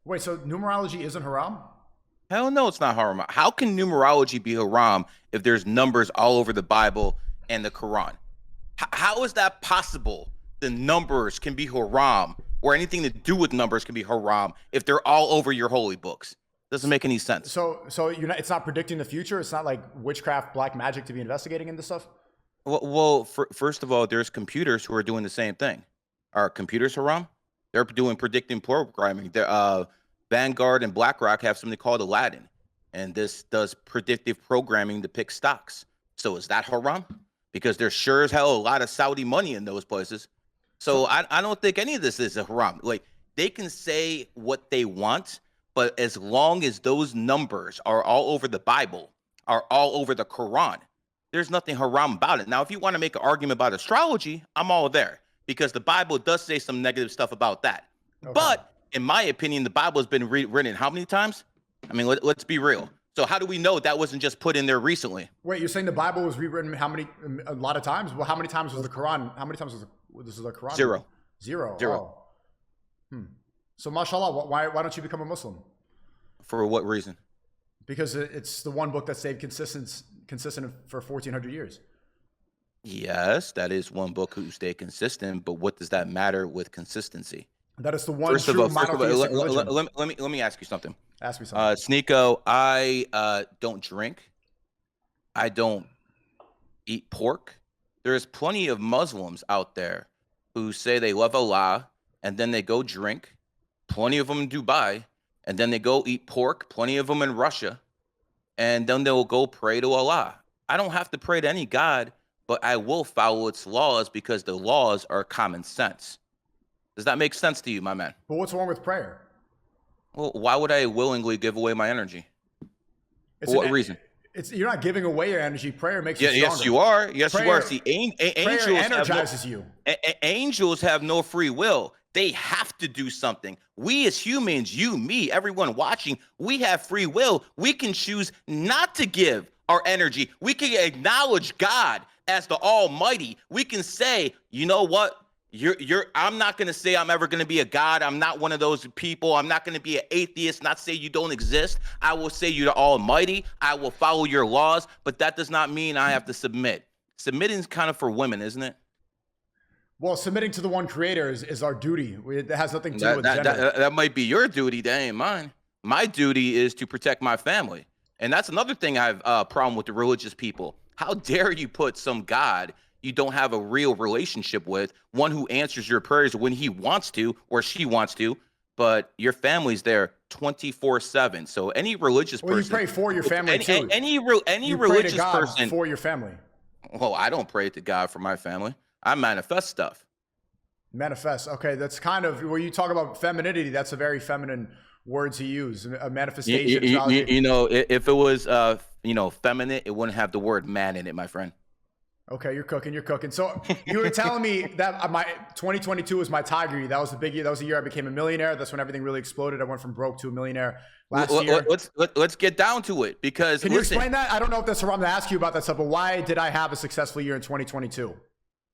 Wait, so numerology isn't haram? Hell no, it's not haram. How can numerology be haram if there's numbers all over the Bible and the Quran? How is that possible? The numbers can be haram, or anything to do with numbers can be haram if they're all over your holy books. Doesn't make any sense. So it's not predicting the future. It's not like witchcraft, black magic to be investigating into stuff. First of all, there's computers who are doing the same thing. Are computers haram? They're doing predicting programming. Vanguard and BlackRock have something called Aladdin, and this does predictive programming to pick stocks. So is that haram? Because there's sure as hell a lot of Saudi money in those places. So I don't think any of this is a haram. Like, they can say what they want, but as long as those numbers are all over the Bible, are all over the Quran, there's nothing haram about it. Now, if you want to make an argument about astrology, I'm all there, because the Bible does say some negative stuff about that. Okay. But in my opinion, the Bible has been written how many times? I mean, let's be real. So how do we know that wasn't just put in there recently? Wait, you're saying the Bible was rewritten how many? A lot of times. Well, how many times was the Quran? How many times was the Quran? Zero. Zero. Zero. Oh. So, mashallah, why don't you become a Muslim? For what reason? Because it's the one book that stayed consistent for 1,400 years. Yes, that is one book who stayed consistent, but what does that matter with consistency? That is the one true monotheistic religion. Let me ask you something. Ask me something. Sneako, I don't drink. I don't eat pork. There's plenty of Muslims out there who say they love Allah, and then they go drink. Plenty of them in Dubai, and then they go eat pork. Plenty of them in Russia, and then they'll go pray to Allah. I don't have to pray to any God, but I will follow its laws because the laws are common sense. Does that make sense to you, my man? But what's wrong with prayer? Well, why would I willingly give away my energy? For what reason? You're not giving away your energy. Prayer makes you stronger. Yes, you are. Yes, prayer, you are. See, angels energizes you. Angels have no free will. They have to do something. We as humans, you, me, everyone watching, we have free will. We can choose not to give our energy. We can acknowledge God as the Almighty. We can say, you know what? I'm not going to say I'm ever going to be a God. I'm not one of those people. I'm not going to be an atheist, not say you don't exist. I will say you're the Almighty. I will follow your laws, but that does not mean I have to submit. Submitting is kind of for women, isn't it? Well, submitting to the one creator is our duty. It has nothing to do with gender. That might be your duty. That ain't mine. My duty is to protect my family. And that's another thing I have a problem with the religious people. How dare you put some God you don't have a real relationship with, one who answers your prayers when he wants to or she wants to, but your family's there 24/7. So any religious person, you pray for your family too. Any religious person for your family. Well, I don't pray to God for my family. I manifest stuff. Manifest. Okay, that's kind of where you talk about femininity. That's a very feminine word to use. A manifestation. You know, if it was feminine, it wouldn't have the word man in it, my friend. Okay, you're cooking. So you were telling me that my 2022 was my tiger year. That was the big year. That was the year I became a millionaire. That's when everything really exploded. I went from broke to a millionaire last year. Let's get down to it, because can you explain that? I don't know if that's wrong to ask you about that stuff, but why did I have a successful year in 2022?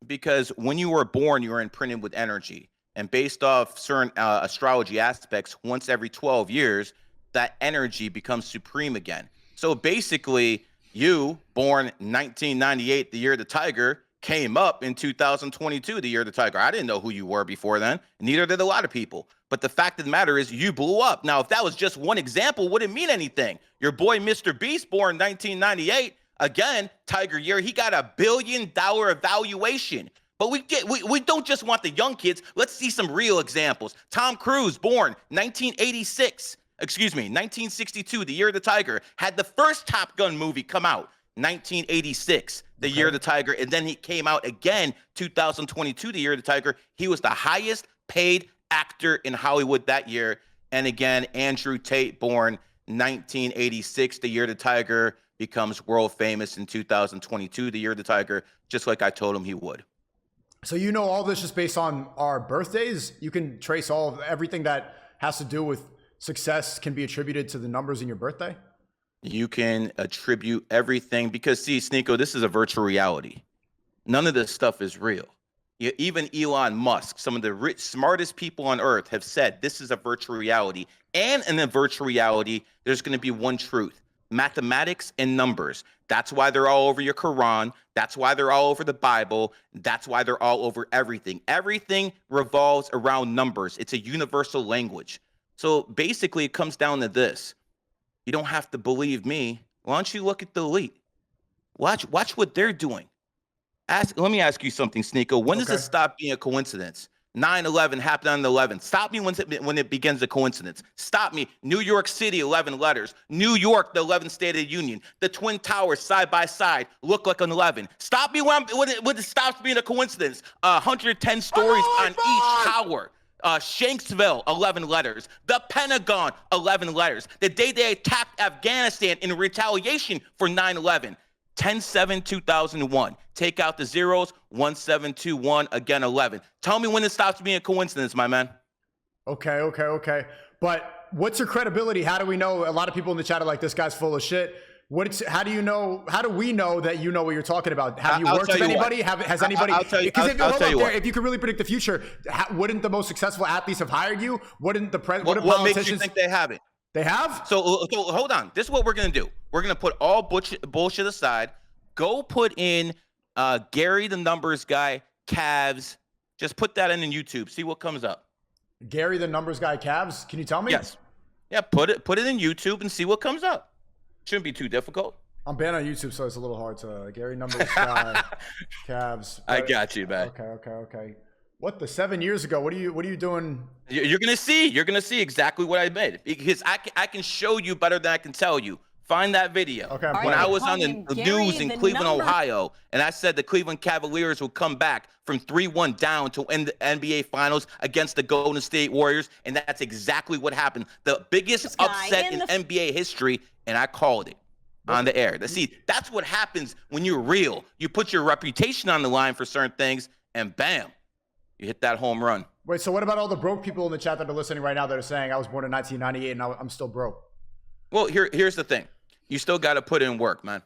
Because when you were born, you were imprinted with energy, and based off certain astrology aspects, once every 12 years, that energy becomes supreme again. So basically, you, born 1998, the year of the tiger, came up in 2022, the year of the tiger. I didn't know who you were before then. Neither did a lot of people. But the fact of the matter is you blew up. Now, if that was just one example, wouldn't mean anything. Your boy, Mr. Beast, born 1998, again, tiger year, he got $1 billion evaluation. But we don't just want the young kids. Let's see some real examples. Tom Cruise, born 1962, the year of the tiger, had the first Top Gun movie come out, 1986, the year of the tiger, and then he came out again, 2022, the year of the tiger. He was the highest paid actor in Hollywood that year. And again, Andrew Tate, born 1986, the year of the tiger, becomes world famous in 2022, the year of the tiger, just like I told him he would. So you know all this just based on our birthdays? You can trace everything that has to do with success can be attributed to the numbers in your birthday? You can attribute everything because, see, Sneako, this is a virtual reality. None of this stuff is real. Even Elon Musk, some of the smartest people on earth have said this is a virtual reality. And in a virtual reality, there's going to be one truth: mathematics and numbers. That's why they're all over your Quran. That's why they're all over the Bible. That's why they're all over everything. Everything revolves around numbers. It's a universal language. So basically, it comes down to this. You don't have to believe me. Why don't you look at the elite? Watch what they're doing. Let me ask you something, Sneako. When does it stop being a coincidence? 9/11 happened on the 11th. Stop me when it begins a coincidence. Stop me. New York City, 11 letters. New York, the 11th State of the Union. The Twin Towers, side by side, look like an 11. Stop me when it stops being a coincidence. 110 stories on each tower. Shanksville, 11 letters. The Pentagon, 11 letters. The day they attacked Afghanistan in retaliation for 9/11. 10/7/2001. Take out the zeros. 1721. Again, 11. Tell me when it stops being a coincidence, my man. Okay. But what's your credibility? How do we know? A lot of people in the chat are like, this guy's full of shit. How do you know? How do we know that you know what you're talking about? Have you worked with anybody? Has anybody? Because if you could really predict the future, wouldn't the most successful athletes have hired you? Wouldn't the president? What makes you think they haven't? They have? So hold on. This is what we're going to do. We're going to put all bullshit aside. Go put in Gary the numbers guy, calves. Just put that in YouTube. See what comes up. Gary the numbers guy, calves. Can you tell me? Yes. Yeah, put it in YouTube and see what comes up. Shouldn't be too difficult. I'm banned on YouTube, so it's a little hard to Gary numbers guy, calves. I got you, man. Okay. What, the 7 years ago? What are you doing? You're gonna see exactly what I made, because I can show you better than I can tell you. Find that video. Okay. When I was on the news in Cleveland, Ohio, and I said the Cleveland Cavaliers would come back from 3-1 down to end the NBA Finals against the Golden State Warriors, and that's exactly what happened. The biggest upset in NBA history, and I called it on the air. See, that's what happens when you're real. You put your reputation on the line for certain things, and bam, you hit that home run. Wait, so what about all the broke people in the chat that are listening right now that are saying I was born in 1998 and I'm still broke? Well, here's the thing. You still got to put in work, man.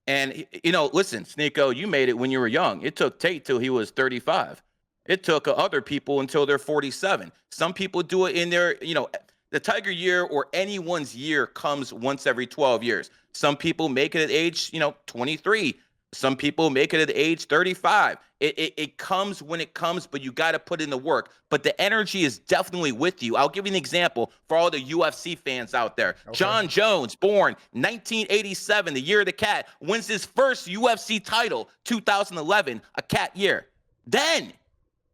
And, listen, Sneako, you made it when you were young. It took Tate till he was 35. It took other people until they're 47. Some people do it in their, the Tiger year or anyone's year comes once every 12 years. Some people make it at age, 23. Some people make it at age 35. It comes when it comes, but you got to put in the work. But the energy is definitely with you. I'll give you an example for all the UFC fans out there. Okay. John Jones, born 1987, the year of the cat, wins his first UFC title, 2011, a cat year. Then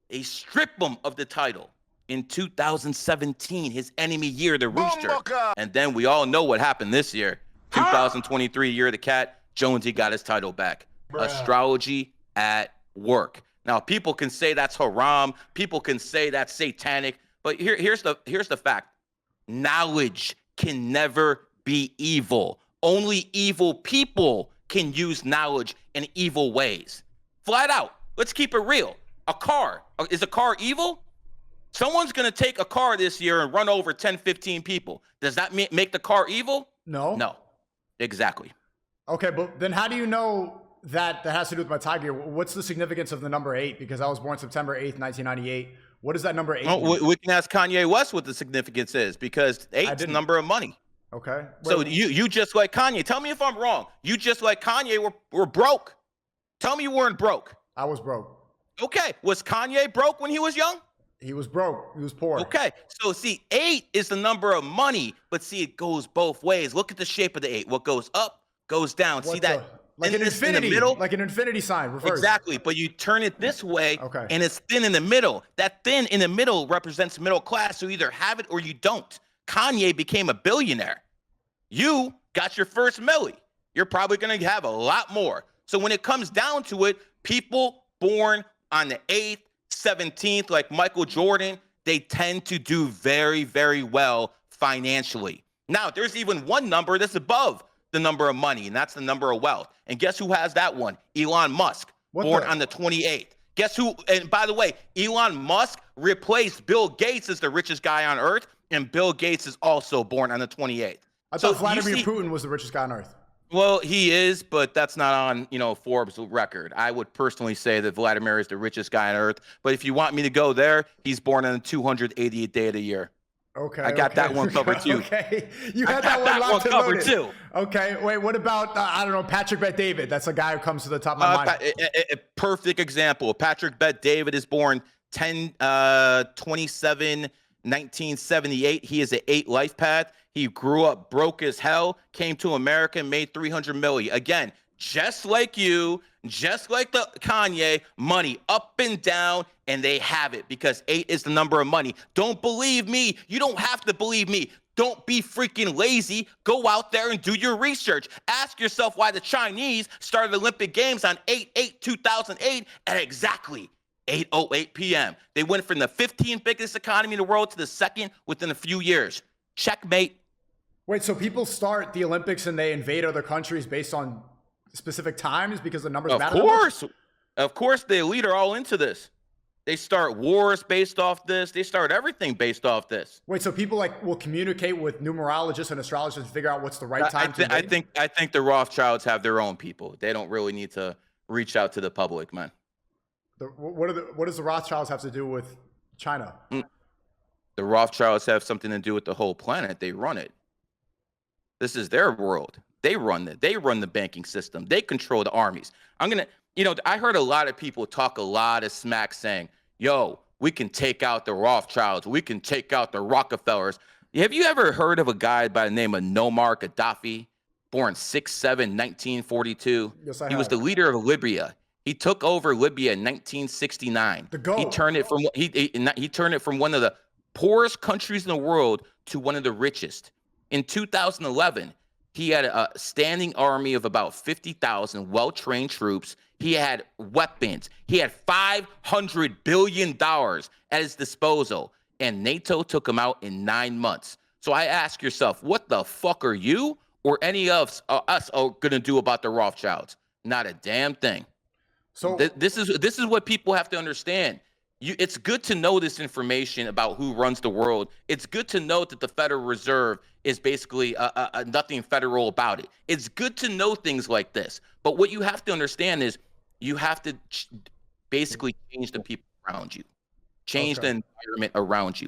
they strip him of the title in 2017, his enemy year, the Rooster. And then we all know what happened this year, 2023, year of the cat. Jonesy got his title back. Astrology at work. Now, people can say that's haram. People can say that's satanic. But here's the fact. Knowledge can never be evil. Only evil people can use knowledge in evil ways. Flat out. Let's keep it real. A car. Is a car evil? Someone's going to take a car this year and run over 10, 15 people. Does that make the car evil? No. No. Exactly. Okay, but then how do you know that has to do with my Tiger? What's the significance of the number 8? Because I was born September 8th, 1998. What does that number 8 mean? We can ask Kanye West what the significance is, because 8's the number of money. Okay. So you just like Kanye. Tell me if I'm wrong. You just like Kanye were broke. Tell me you weren't broke. I was broke. Okay. Was Kanye broke when he was young? He was broke. He was poor. Okay. So see, 8 is the number of money, but see, it goes both ways. Look at the shape of the 8. What goes up goes down. See that? Like an infinity, in the middle? Like an infinity sign, reverse. Exactly, but you turn it this way, okay, and it's thin in the middle. That thin in the middle represents middle class, so you either have it or you don't. Kanye became a billionaire. You got your first milli. You're probably going to have a lot more. So when it comes down to it, people born on the 8th, 17th, like Michael Jordan, they tend to do very, very well financially. Now, there's even one number that's above the number of money, and that's the number of wealth. And guess who has that one? Elon Musk, born on the 28th. Guess who? And by the way, Elon Musk replaced Bill Gates as the richest guy on earth, and Bill Gates is also born on the 28th. I thought Vladimir Putin was the richest guy on earth. Well, he is, but that's not on, Forbes record. I would personally say that Vladimir is the richest guy on earth. But if you want me to go there, he's born on the 280th day of the year. Okay, I got that one covered too. Okay, you had that one locked and covered loaded too. Okay, wait. What about I don't know, Patrick Bet David? That's a guy who comes to the top of my mind. A perfect example. Patrick Bet David is born 10/27/1978. He is an 8 Lifepath. He grew up broke as hell, came to America, and made 300 million. Again, just like you, just like the Kanye, money up and down, and they have it because 8 is the number of money. Don't believe me. You don't have to believe me. Don't be freaking lazy. Go out there and do your research. Ask yourself why the Chinese started Olympic Games on 8/8/2008 at exactly 8:08 p.m. They went from the 15th biggest economy in the world to the 2nd within a few years. Checkmate. Wait, so people start the Olympics and they invade other countries based on specific times because the numbers matter? Of course, the elite are all into this. They start wars based off this. They start everything based off this. Wait, so people will communicate with numerologists and astrologers to figure out what's the right time to invade? I think the Rothschilds have their own people. They don't really need to reach out to the public, man. What does the Rothschilds have to do with China? The Rothschilds have something to do with the whole planet. They run it. This is their world. They run it. They run the banking system. They control the armies. I heard a lot of people talk a lot of smack saying, yo, we can take out the Rothschilds. We can take out the Rockefellers. Have you ever heard of a guy by the name of Muammar Gaddafi, born 6/7/1942? Yes, I have. He was the leader of Libya. He took over Libya in 1969. The GOAT. He turned it from one of the poorest countries in the world to one of the richest. In 2011, he had a standing army of about 50,000 well-trained troops. He had weapons. He had $500 billion at his disposal, and NATO took him out in 9 months. So I ask yourself, what the fuck are you or any of us going to do about the Rothschilds? Not a damn thing. So this is what people have to understand. It's good to know this information about who runs the world. It's good to know that the Federal Reserve is basically nothing federal about it. It's good to know things like this. But what you have to understand is you have to basically change the people around you, change the environment around you.